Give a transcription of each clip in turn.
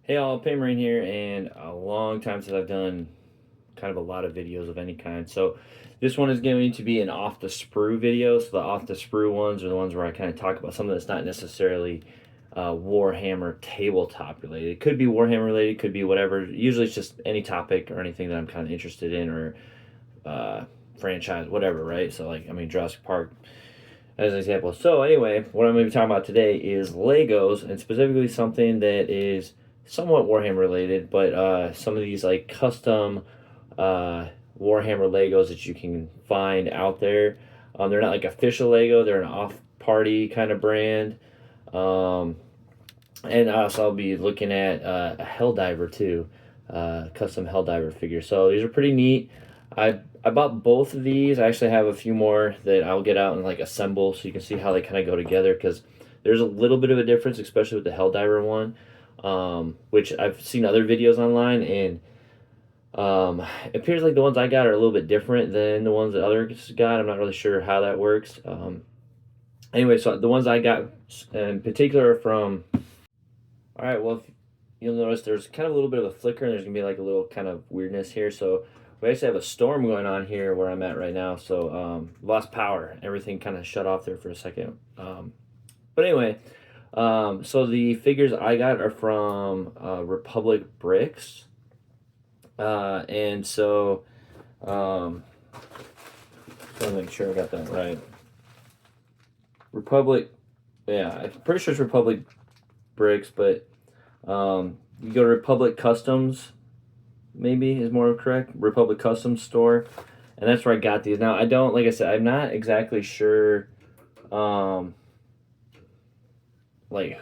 Hey all, Paymarine here, and a long time since I've done kind of a lot of videos of any kind. So this one is going to be an off the sprue video. So the off the sprue ones are the ones where I kind of talk about something that's not necessarily Warhammer tabletop related. It could be Warhammer related, could be whatever. Usually it's just any topic or anything that I'm kind of interested in, or franchise, whatever, right? So like, I mean, Jurassic Park as an example. So anyway, what I'm going to be talking about today is Legos, and specifically something that is somewhat Warhammer related, but some of these like custom Warhammer Legos that you can find out there. They're not like official Lego; they're an off-party kind of brand. Um, and also, I'll be looking at a Helldiver too, custom Helldiver figure. So these are pretty neat. I bought both of these. I actually have a few more that I'll get out and like assemble, so you can see how they kind of go together. Because there's a little bit of a difference, especially with the Helldiver one, which I've seen other videos online, and it appears like the ones I got are a little bit different than the ones that others got. I'm not really sure how that works. Anyway, so the ones I got in particular are from. All right, well, if you'll notice there's kind of a little bit of a flicker, and there's gonna be like a little kind of weirdness here. So we actually have a storm going on here where I'm at right now. So lost power. Everything kind of shut off there for a second. But anyway, so the figures I got are from Republic Bricks. And so, let me make sure I got that right. Republic, yeah, I'm pretty sure it's Republic Bricks, but you go to Republic Customs, maybe is more correct. Republic Customs store, and that's where I got these. Now I don't, like I said, I'm not exactly sure, like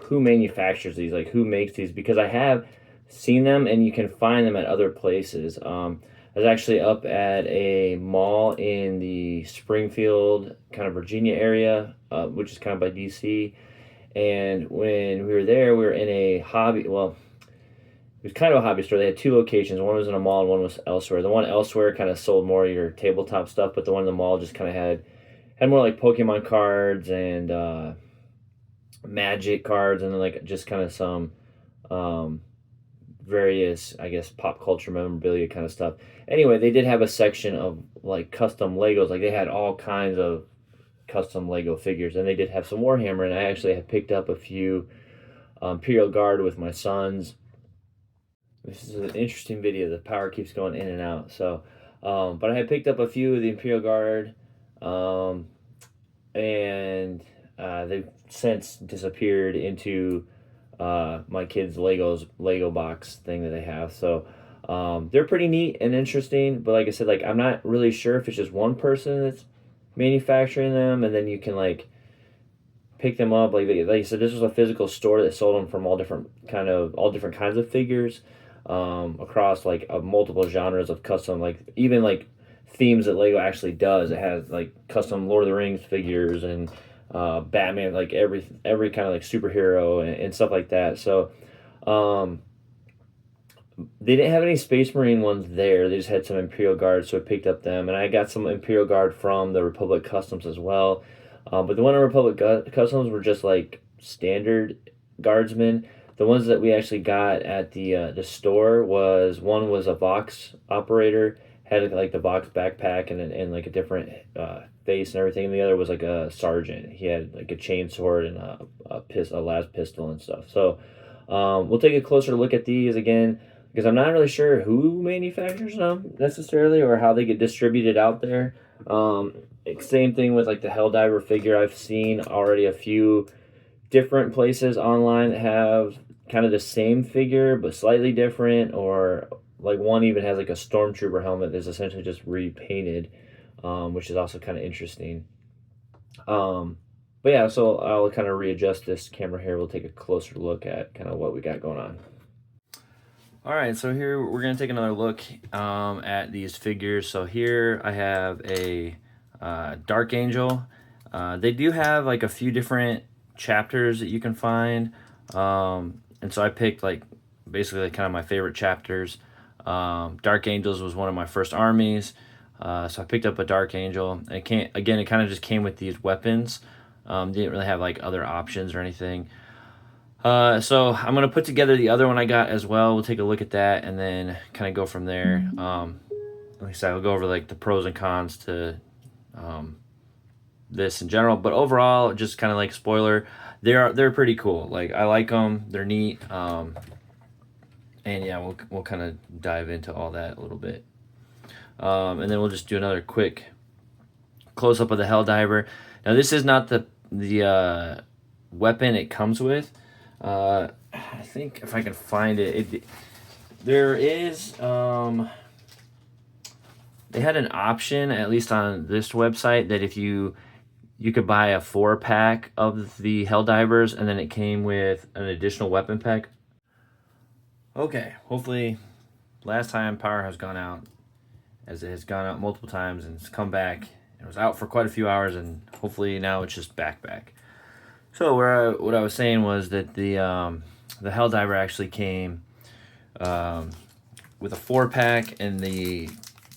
who manufactures these, like who makes these, because I have seen them and you can find them at other places. I was actually up at a mall in the Springfield, kind of Virginia area, which is kind of by DC. And when we were there, we were in a hobby. Well, it was kind of a hobby store. They had two locations. One was in a mall and one was elsewhere. The one elsewhere kind of sold more of your tabletop stuff, but the one in the mall just kind of had more like Pokemon cards and Magic cards, and then like just kind of some various, I guess, pop culture memorabilia kind of stuff. Anyway, they did have a section of like custom Legos. Like they had all kinds of custom Lego figures, and they did have some Warhammer. And I actually had picked up a few Imperial Guard with my sons. This is an interesting video. The power keeps going in and out. So, but I had picked up a few of the Imperial Guard, and they've since disappeared into my kids' Lego box thing that they have. So they're pretty neat and interesting. But like I said, like I'm not really sure if it's just one person that's manufacturing them, and then you can like pick them up. Like I said, this was a physical store that sold them from all different kinds of figures, across like multiple genres of custom, like even like themes that Lego actually does. It has like custom Lord of the Rings figures and Batman, like every kind of like superhero and stuff like that. So they didn't have any Space Marine ones there. They just had some Imperial Guard, so I picked up them, and I got some Imperial Guard from the Republic Customs as well. But the one in Republic Customs were just like standard guardsmen. The ones that we actually got at the store was one was a Vox operator, had like the Vox backpack and like a different face and everything. And the other was like a sergeant. He had like a chainsword and a las pistol and stuff. So we'll take a closer look at these again, because I'm not really sure who manufactures them necessarily or how they get distributed out there. Same thing with like the Helldiver figure. I've seen already a few different places online that have kind of the same figure but slightly different, or like one even has like a stormtrooper helmet that's essentially just repainted, which is also kind of interesting. But yeah, so I'll kind of readjust this camera here. We'll take a closer look at kind of what we got going on. All right, so here we're gonna take another look at these figures. So here I have a Dark Angel. They do have like a few different chapters that you can find, and so I picked like basically like kind of my favorite chapters. Dark Angels was one of my first armies, so I picked up a Dark Angel. And it kind of just came with these weapons. Didn't really have like other options or anything. So I'm gonna put together the other one I got as well. We'll take a look at that and then kind of go from there. Like I said, I'll go over like the pros and cons to this in general, but overall, just kind of like spoiler, they're pretty cool. Like I like them, they're neat. And yeah, we'll kind of dive into all that a little bit, and then we'll just do another quick close up of the Helldiver. Now this is not the weapon it comes with. I think if I can find it, there is they had an option, at least on this website, that if you could buy a 4-pack of the Helldivers, and then it came with an additional weapon pack. Okay, hopefully last time power has gone out, as it has gone out multiple times and it's come back. It was out for quite a few hours, and hopefully now it's just back. So what I was saying was that the Helldiver actually came with a 4-pack, and they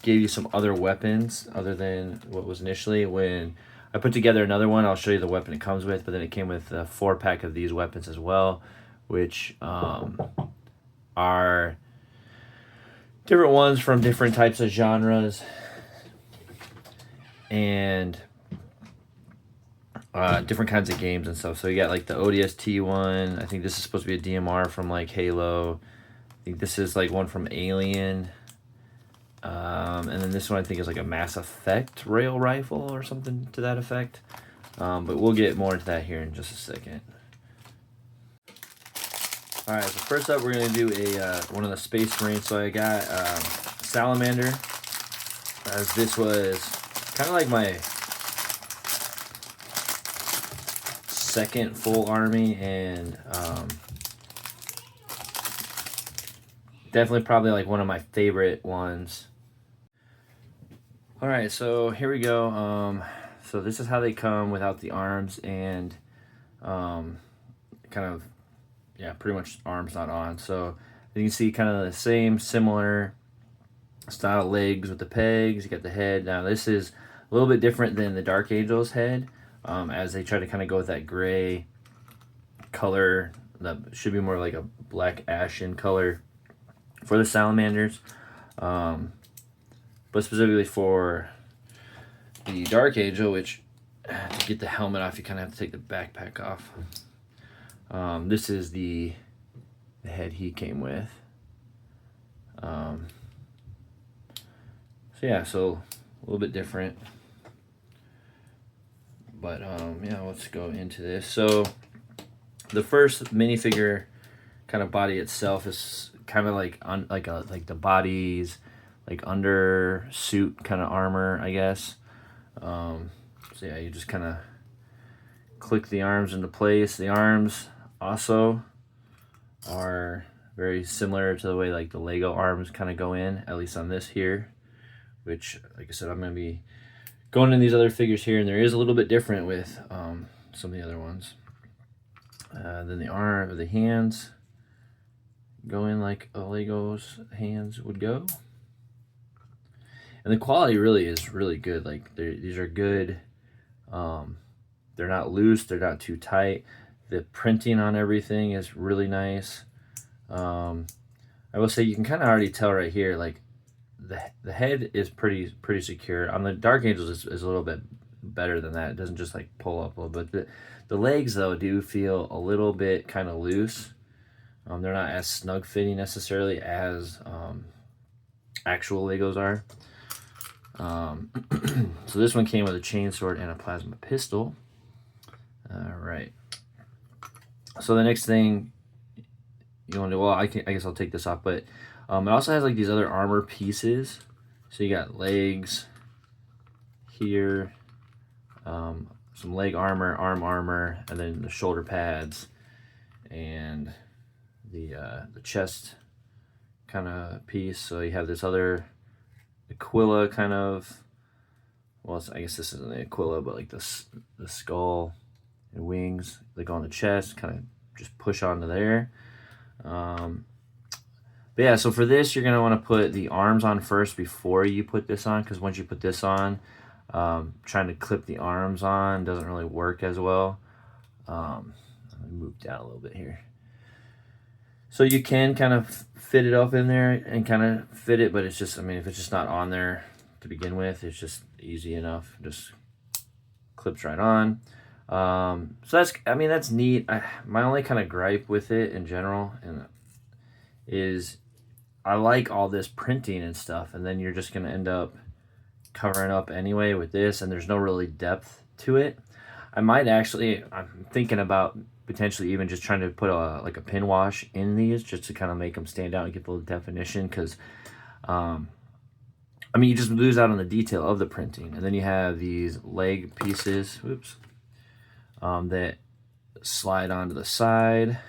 gave you some other weapons other than what was initially. When I put together another one, I'll show you the weapon it comes with, but then it came with a 4-pack of these weapons as well, which are different ones from different types of genres and different kinds of games and stuff. So you got like the ODST one. I think this is supposed to be a DMR from like Halo. I think this is like one from Alien. And then this one I think is like a Mass Effect rail rifle or something to that effect. But we'll get more into that here in just a second. Alright, so first up we're going to do one of the Space Marines. So I got Salamander, as this was kind of like my second full army, and definitely probably like one of my favorite ones. Alright, so here we go. So this is how they come without the arms, and kind of, yeah, pretty much arms not on. So you can see kind of the same similar style legs with the pegs. You got the head. Now this is a little bit different than the Dark Angel's head, as they try to kind of go with that gray color that should be more like a black ashen color for the salamanders, but specifically for the Dark Angel, which to get the helmet off you kind of have to take the backpack off. This is the head he came with. So yeah, so a little bit different, but yeah, let's go into this. So the first minifigure kind of body itself is kind of like like the body's like under suit kind of armor, I guess. So yeah, you just kind of click the arms into place. The arms also are very similar to the way like the Lego arms kind of go in, at least on this here, which, like I said, I'm going to be going in these other figures here, and there is a little bit different with some of the other ones. Then the hands go in like a Lego's hands would go. And the quality really is really good. Like these are good. They're not loose, they're not too tight. The printing on everything is really nice. I will say you can kind of already tell right here, like the head is pretty secure. On the Dark Angels is a little bit better than that. It doesn't just like pull up a little bit. The legs though do feel a little bit kind of loose. They're not as snug fitting necessarily as actual Legos are. So this one came with a chainsword and a plasma pistol. All right. So the next thing you want to do, well, I guess I'll take this off, but it also has like these other armor pieces. So you got legs here, some leg armor, arm armor, and then the shoulder pads, and the chest kind of piece. So you have this other Aquila kind of, well, I guess this isn't the Aquila, but like the skull and wings that go on the chest, kind of just push onto there. But yeah, so for this, you're going to want to put the arms on first before you put this on, because once you put this on, trying to clip the arms on doesn't really work as well. Let me move down a little bit here. So you can kind of fit it up in there and kind of fit it, but it's just, I mean, if it's just not on there to begin with, it's just easy enough. Just clips right on. So that's, I mean, that's neat. My only kind of gripe with it in general is I like all this printing and stuff, and then you're just going to end up covering up anyway with this, and there's no really depth to it. I'm thinking about potentially even just trying to put like a pin wash in these just to kind of make them stand out and get the definition, because I mean, you just lose out on the detail of the printing. And then you have these leg pieces, that slide onto the side.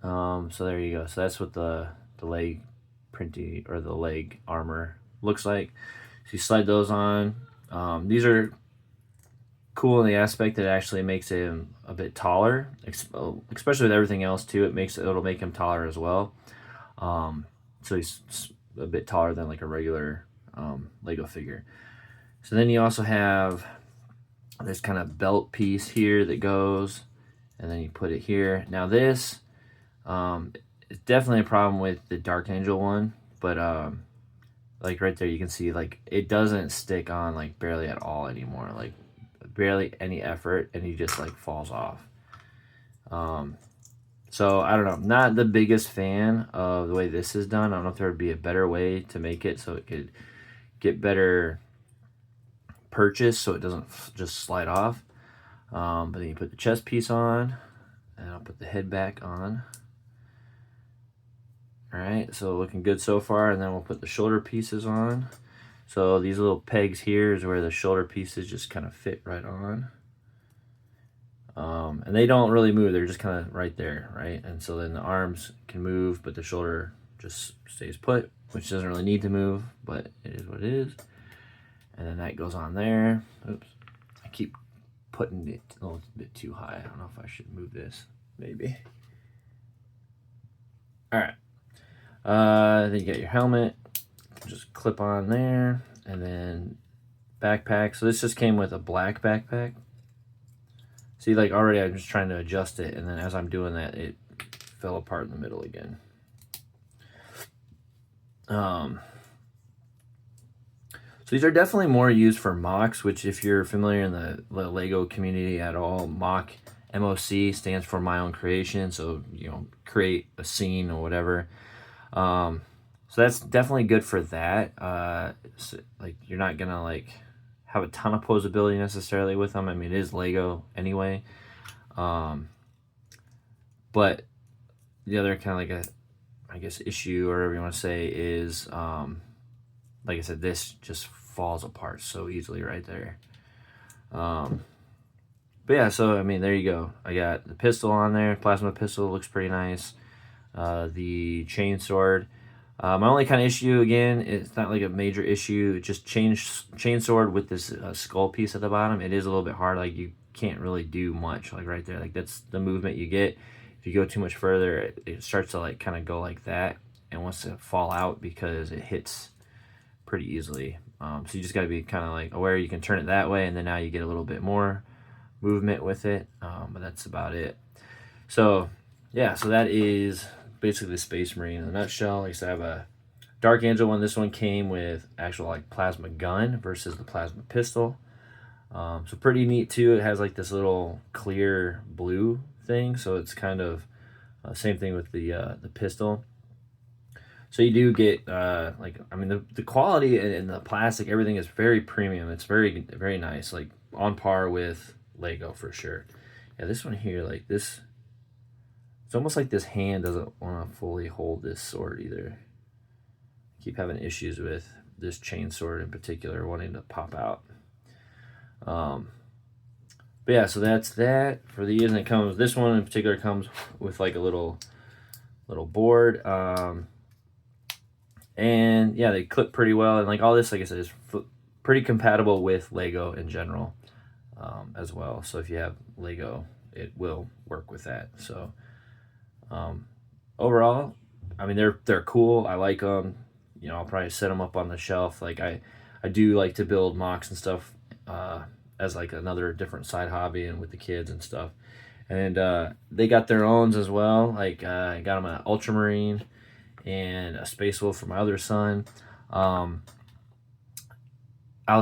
So there you go. So that's what the leg printing, or the leg armor, looks like. So you slide those on. These are cool in the aspect that it actually makes him a bit taller, especially with everything else too. It'll make him taller as well. So he's a bit taller than like a regular Lego figure. So then you also have this kind of belt piece here that goes, and then you put it here. Now this is definitely a problem with the Dark Angel one, but like right there you can see like it doesn't stick on like barely at all anymore, like barely any effort, and he just like falls off. So I don't know, not the biggest fan of the way this is done. I don't know if there would be a better way to make it so it could get better purchase so it doesn't just slide off. But then you put the chest piece on, and I'll put the head back on. All right, so looking good so far. And then we'll put the shoulder pieces on. So these little pegs here is where the shoulder pieces just kind of fit right on. And they don't really move, they're just kind of right there, right? And so then the arms can move, but the shoulder just stays put, which doesn't really need to move, but it is what it is. And then that goes on there. Oops, I keep putting it a little bit too high. I don't know if I should move this, maybe. All right. Then you got your helmet, just clip on there, and then backpack. So this just came with a black backpack. See, like already I'm just trying to adjust it, and then as I'm doing that, it fell apart in the middle again. So these are definitely more used for mocks, which if you're familiar in the Lego community at all, MOC stands for my own creation. So, you know, create a scene or whatever. So that's definitely good for that. So, like, you're not gonna like have a ton of posability necessarily with them. I mean, it is Lego anyway. But the other kind of like I guess issue, or whatever you want to say, is like I said, this just falls apart so easily right there. But yeah, so I mean, there you go. I got the pistol on there. Plasma pistol looks pretty nice. The chain sword. My only kind of issue, again, it's not like a major issue, just chain sword with this skull piece at the bottom. It is a little bit hard. Like, you can't really do much, like right there. Like, that's the movement you get. If you go too much further, it starts to like kind of go like that and wants to fall out because it hits pretty easily. So you just got to be kind of like aware. You can turn it that way, and then now you get a little bit more movement with it. But that's about it. So yeah, so that is basically the Space Marine in a nutshell. Like I said, I have a Dark Angel one. This one came with actual like plasma gun versus the plasma pistol. So pretty neat too. It has like this little clear blue thing, so it's kind of same thing with the pistol. So you do get like, I mean, the quality and the plastic, everything is very premium. It's very, very nice, like on par with Lego for sure. Yeah, this one here, like this, it's almost like this hand doesn't want to fully hold this sword either. I keep having issues with this chain sword in particular wanting to pop out. But yeah, so that's that for these, and it comes, this one in particular comes with like a little board. And yeah, they clip pretty well, and like all this, like I said, is pretty compatible with Lego in general, as well. So if you have Lego, it will work with that. So overall, I mean, they're cool. I like them. You know, I'll probably set them up on the shelf. Like I do like to build mocks and stuff as like another different side hobby, and with the kids and stuff. And they got their owns as well. Like I got them an Ultramarine and a Space Wolf for my other son. I'll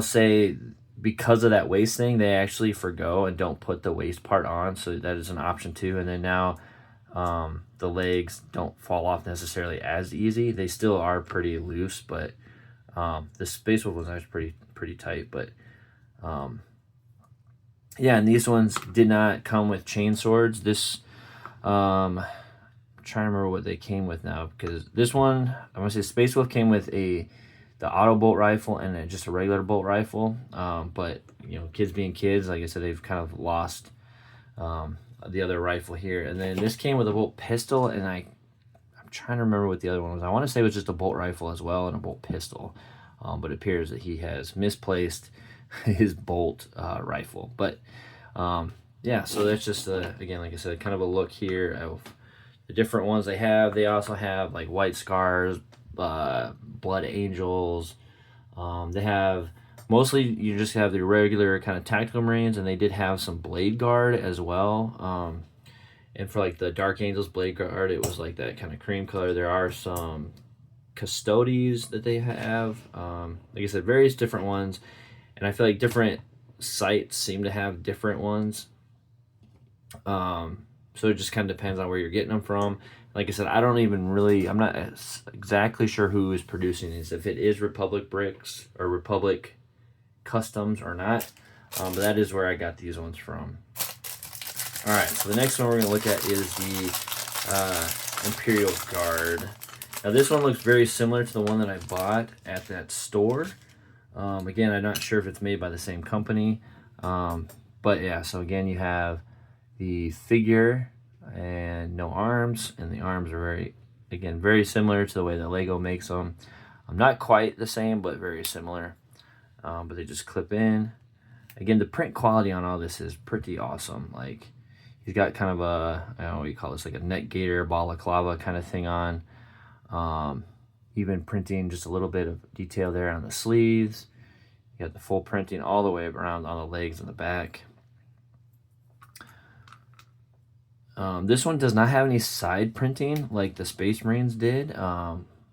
say because of that waist thing, they actually forgo and don't put the waist part on, so that is an option too. And then now the legs don't fall off necessarily as easy. They still are pretty loose, but the Space Wolf was actually pretty tight. But yeah, and these ones did not come with chain swords. This I'm trying to remember what they came with now, because this one, I want to say Space Wolf came with the auto bolt rifle and just a regular bolt rifle. But you know, kids being kids, like I said, they've kind of lost the other rifle here. And then this came with a bolt pistol, and I'm trying to remember what the other one was. I want to say it was just a bolt rifle as well and a bolt pistol. But it appears that he has misplaced his bolt rifle. But yeah, so that's just again, like I said, kind of a look here of the different ones they have. They also have like White Scars, Blood Angels. They have mostly, you just have the regular kind of tactical Marines, and they did have some Blade Guard as well. And for like the Dark Angels Blade Guard, it was like that kind of cream color. There are some Custodes that they have. Like I said, various different ones, and I feel like different sites seem to have different ones. So it just kind of depends on where you're getting them from. Like I said, I don't even really, I'm not exactly sure who is producing these, if it is Republic Bricks or Republic Customs or not. But that is where I got these ones from. All right, so the next one we're going to look at is the Imperial Guard. Now this one looks very similar to the one that I bought at that store. Again, I'm not sure if it's made by the same company. But yeah, so again, you have the figure and no arms, and the arms are very similar to the way that Lego makes them. Not quite the same, but very similar. But they just clip in. Again, the print quality on all this is pretty awesome. Like, he's got kind of a, I don't know what you call this, like a net gator balaclava kind of thing on. Even printing just a little bit of detail there on the sleeves. You got the full printing all the way around on the legs and the back. This one does not have any side printing like the Space Marines did,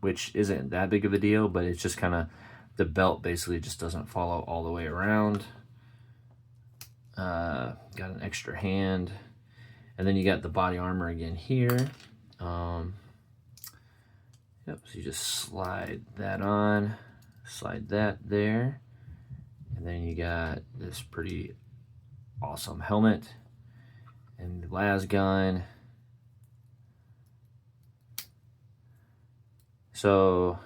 which isn't that big of a deal, but it's just kind of, the belt basically just doesn't follow all the way around. Got an extra hand, and then you got the body armor again here. Yep, so you just slide that on, slide that there, and then you got this pretty awesome helmet and the las gun. So,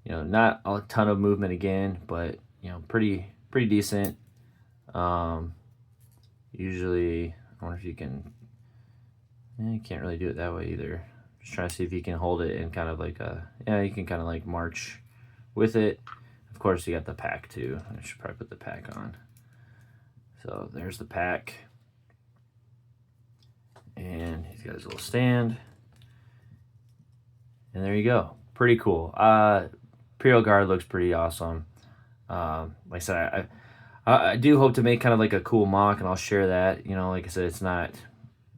you know, not a ton of movement again, but you know, pretty decent. Usually, I wonder if you can. You can't really do it that way either. Just trying to see if you can hold it in kind of like a, yeah, you can kind of like march with it. Of course, you got the pack too. I should probably put the pack on. So there's the pack. And he's got his little stand. And there you go. Pretty cool. Imperial Guard looks pretty awesome. Like I said, I do hope to make kind of like a cool mock, and I'll share that. You know, like I said, it's not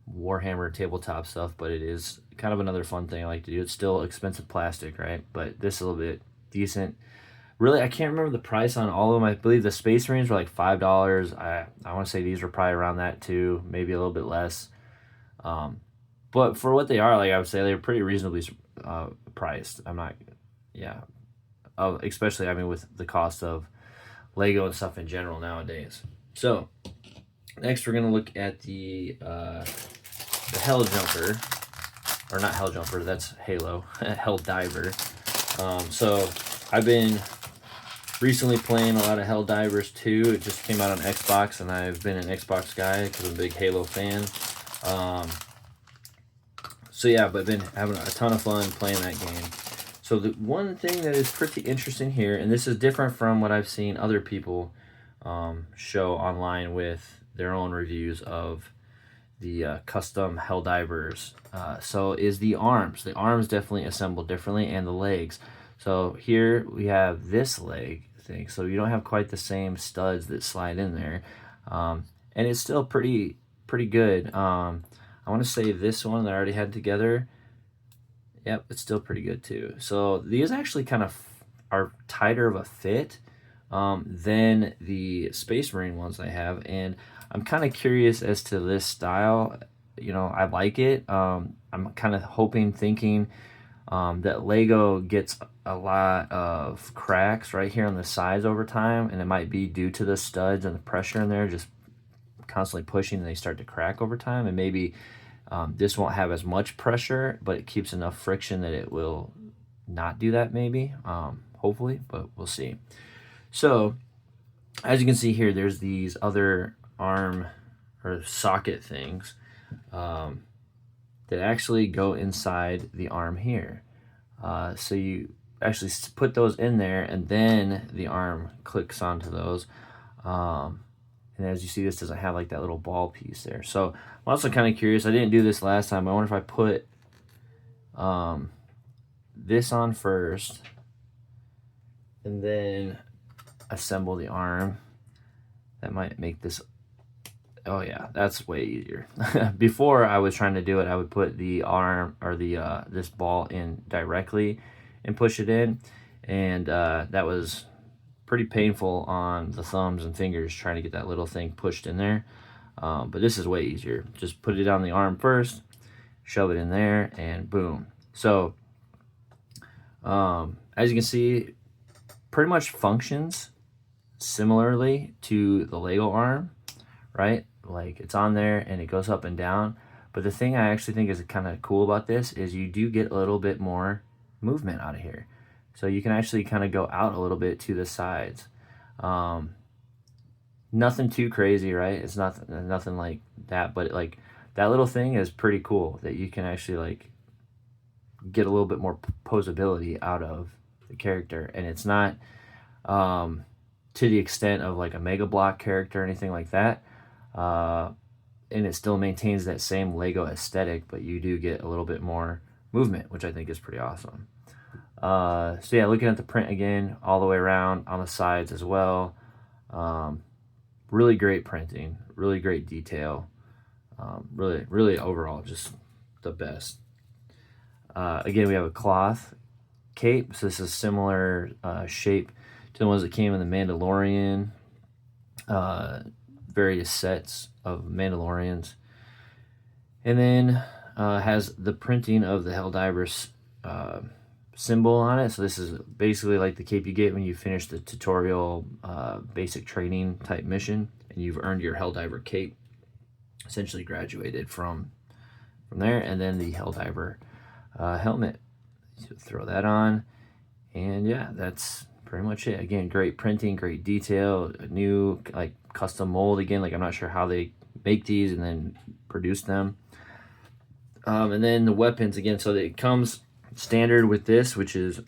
Warhammer tabletop stuff, but it is kind of another fun thing I like to do. It's still expensive plastic, right? But this is a little bit decent. Really, I can't remember the price on all of them. I believe the Space Marines were like $5. I want to say these were probably around that too, maybe a little bit less. But for what they are, like I would say, they're pretty reasonably priced. I'm not, yeah. Especially, I mean, with the cost of Lego and stuff in general nowadays. So, next we're going to look at the Helljumper. Or not Helljumper, that's Halo. Helldiver. So, I've been recently playing a lot of Helldivers 2. It just came out on Xbox, and I've been an Xbox guy because I'm a big Halo fan. So yeah, but I've been having a ton of fun playing that game. So the one thing that is pretty interesting here, and this is different from what I've seen other people show online with their own reviews of the custom Helldivers, so is the arms. The arms definitely assembled differently, and the legs. So here we have this leg thing, so you don't have quite the same studs that slide in there, and it's still pretty pretty good. I want to say this one that I already had together, yep, it's still pretty good too. So these actually kind of are tighter of a fit than the Space Marine ones I have, and I'm kind of curious as to this style. You know, I like it. I'm kind of hoping, thinking that Lego gets a lot of cracks right here on the sides over time, and it might be due to the studs and the pressure in there just constantly pushing, and they start to crack over time. And maybe this won't have as much pressure, but it keeps enough friction that it will not do that, maybe, hopefully, but we'll see. So as you can see here, there's these other arm or socket things that actually go inside the arm here. So you actually put those in there, and then the arm clicks onto those. And as you see, this doesn't have like that little ball piece there. So I'm also kind of curious. I didn't do this last time. I wonder if I put this on first and then assemble the arm. That might make this, oh yeah, that's way easier. Before I was trying to do it, I would put the arm or the this ball in directly and push it in, and that was pretty painful on the thumbs and fingers trying to get that little thing pushed in there. But this is way easier. Just put it on the arm first, shove it in there, and boom. So as you can see, pretty much functions similarly to the Lego arm, right? Like it's on there and it goes up and down. But the thing I actually think is kind of cool about this is you do get a little bit more movement out of here. So you can actually kind of go out a little bit to the sides. Nothing too crazy, right? It's nothing like that, but like that little thing is pretty cool that you can actually like get a little bit more posability out of the character. And it's not to the extent of like a Mega Block character or anything like that. And it still maintains that same Lego aesthetic, but you do get a little bit more movement, which I think is pretty awesome. So yeah, looking at the print again, all the way around on the sides as well. Really great printing, really great detail. Really overall, just the best. Again, we have a cloth cape. So this is similar shape to the ones that came in the Mandalorian, various sets of Mandalorians. And then has the printing of the Helldivers symbol on it. So this is basically like the cape you get when you finish the tutorial basic training type mission and you've earned your Helldiver cape, essentially graduated from there. And then the Helldiver helmet, so throw that on, and yeah, that's pretty much it. Again, great printing, great detail, a new like custom mold. Again, like I'm not sure how they make these and then produce them. And then the weapons again, so it comes standard with this, which is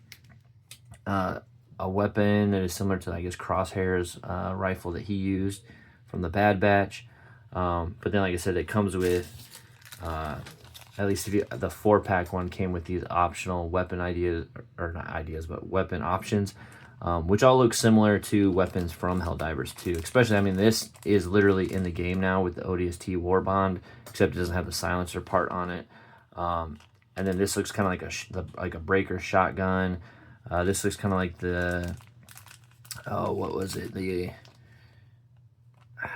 a weapon that is similar to, I guess, Crosshair's rifle that he used from the Bad Batch. But then, like I said, it comes with, at least if you, the 4-pack one came with these optional weapon ideas, or not ideas, but weapon options, which all look similar to weapons from Helldivers 2. Especially, I mean, this is literally in the game now with the ODST War Bond, except it doesn't have the silencer part on it. And then this looks kind of like a breaker shotgun. This looks kind of like the, oh, what was it? I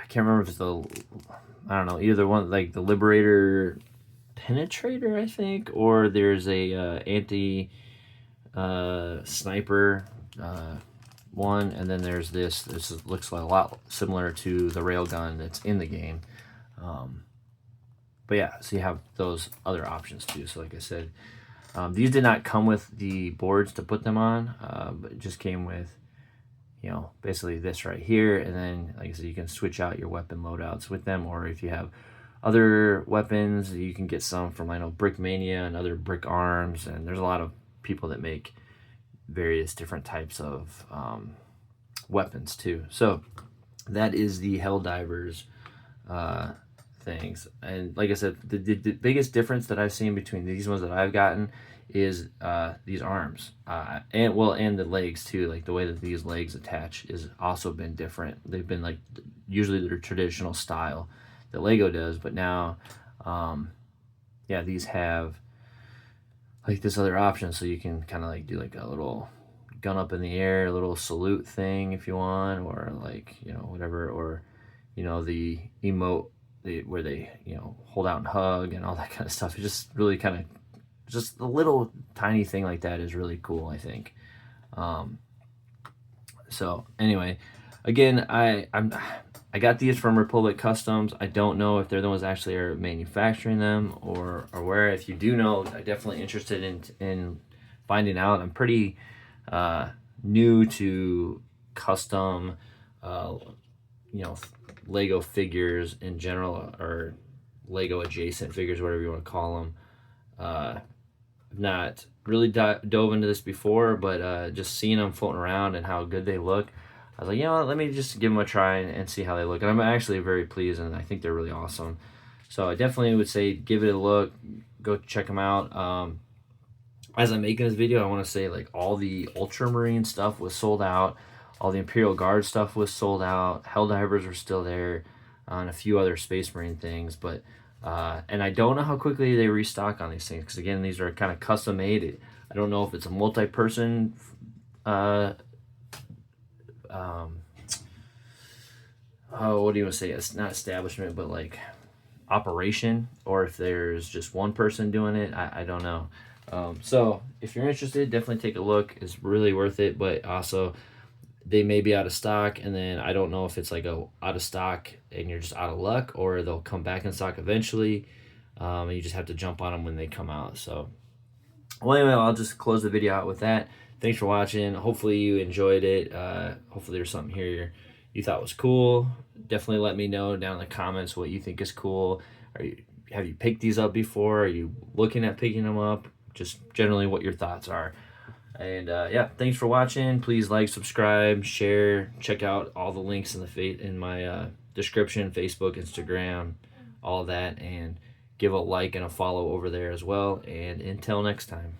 can't remember if it's I don't know, either one, like the Liberator Penetrator, I think, or there's a anti sniper one, and then there's this. This looks a lot similar to the railgun that's in the game. But yeah, so you have those other options too. So like I said, these did not come with the boards to put them on, but it just came with, you know, basically this right here. And then, like I said, you can switch out your weapon loadouts with them, or if you have other weapons, you can get some from, I know, Brickmania and other Brick Arms, and there's a lot of people that make various different types of weapons too. So that is the Helldivers things. And like I said, the biggest difference that I've seen between these ones that I've gotten is these arms, and the legs too. Like the way that these legs attach is also been different. They've been like usually their traditional style that Lego does. But now, yeah, these have like this other option, so you can kind of like do like a little gun up in the air, a little salute thing if you want, or like, you know, whatever, or, you know, the emote where they, you know, hold out and hug and all that kind of stuff. It's just really kind of, just a little tiny thing like that is really cool, I think. So anyway, again, I got these from Republic Customs. I don't know if they're the ones actually are manufacturing them or where. If you do know, I'm definitely interested in finding out. I'm pretty new to custom, you know, Lego figures in general, or Lego adjacent figures, whatever you want to call them. I've not really dove into this before, but just seeing them floating around and how good they look, I was like, you know what, let me just give them a try and see how they look. And I'm actually very pleased, and I think they're really awesome. So I definitely would say give it a look. Go check them out. As I'm making this video, I want to say like all the Ultramarine stuff was sold out. All the Imperial Guard stuff was sold out. Helldivers were still there, and a few other Space Marine things. But and I don't know how quickly they restock on these things, because again, these are kind of custom made. I don't know if it's a multi-person oh, what do you want to say? It's not establishment, but like operation, or if there's just one person doing it. I don't know. So if you're interested, definitely take a look. It's really worth it, but also they may be out of stock, and then I don't know if it's like a out of stock and you're just out of luck, or they'll come back in stock eventually, and you just have to jump on them when they come out. So well, anyway, I'll just close the video out with that. Thanks for watching. Hopefully you enjoyed it. Hopefully there's something here you thought was cool. Definitely let me know down in the comments what you think is cool. Have you picked these up before? Are you looking at picking them up? Just generally what your thoughts are. And yeah, thanks for watching. Please like, subscribe, share. Check out all the links in my description, Facebook, Instagram, all that, and give a like and a follow over there as well. And until next time.